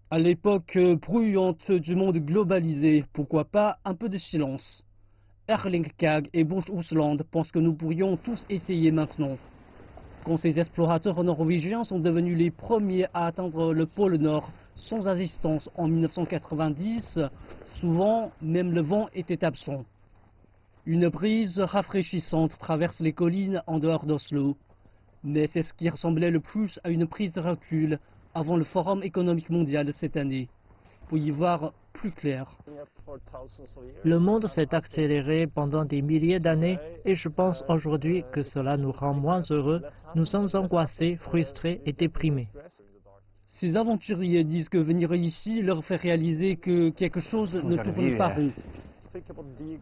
À l'époque bruyante du monde globalisé, pourquoi pas un peu de silence. Erling Kag et Bush Ousland pensent que nous pourrions tous essayer maintenant. Quand ces explorateurs norvégiens sont devenus les premiers à atteindre le pôle Nord sans assistance en 1990, souvent même le vent était absent. Une brise rafraîchissante traverse les collines en dehors d'Oslo, mais c'est ce qui ressemblait le plus à une prise de recul avant le Forum économique mondial cette année. Pour y voir plus clair. Le monde s'est accéléré pendant des milliers d'années et je pense aujourd'hui que cela nous rend moins heureux. Nous sommes angoissés, frustrés et déprimés. Ces aventuriers disent que venir ici leur fait réaliser que quelque chose ne tourne pas rond.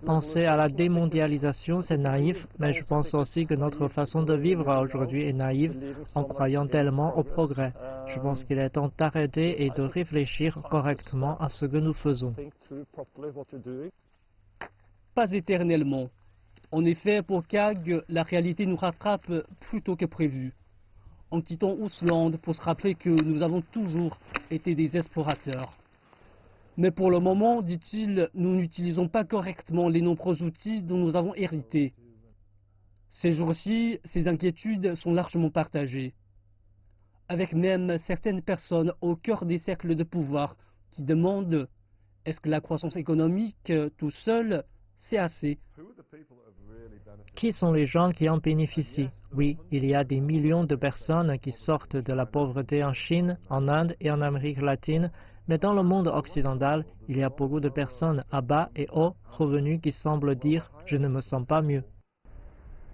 Penser à la démondialisation, c'est naïf, mais je pense aussi que notre façon de vivre aujourd'hui est naïve en croyant tellement au progrès. Je pense qu'il est temps d'arrêter et de réfléchir correctement à ce que nous faisons. Pas éternellement. En effet, pour Kag, la réalité nous rattrape plus tôt que prévu. En quittant Ousland pour se rappeler que nous avons toujours été des explorateurs. Mais pour le moment, dit-il, nous n'utilisons pas correctement les nombreux outils dont nous avons hérité. Ces jours-ci, ces inquiétudes sont largement partagées, avec même certaines personnes au cœur des cercles de pouvoir qui demandent est-ce que la croissance économique tout seul, c'est assez? Qui sont les gens qui en bénéficient? Oui, il y a des millions de personnes qui sortent de la pauvreté en Chine, en Inde et en Amérique latine, mais dans le monde occidental, il y a beaucoup de personnes à bas et hauts revenus qui semblent dire « je ne me sens pas mieux ».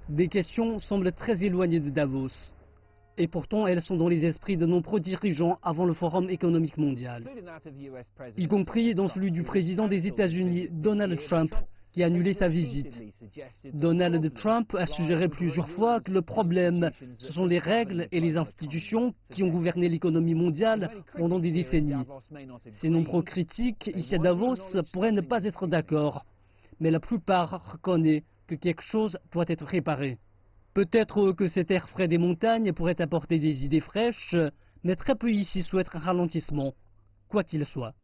Des questions semblent très éloignées de Davos. Et pourtant, elles sont dans les esprits de nombreux dirigeants avant le Forum économique mondial, y compris dans celui du président des États-Unis, Donald Trump, qui a annulé sa visite. Donald Trump a suggéré plusieurs fois que le problème, ce sont les règles et les institutions qui ont gouverné l'économie mondiale pendant des décennies. Ces nombreux critiques ici à Davos pourraient ne pas être d'accord, mais la plupart reconnaissent que quelque chose doit être réparé. Peut-être que cet air frais des montagnes pourrait apporter des idées fraîches, mais très peu ici souhaitent un ralentissement, quoi qu'il soit.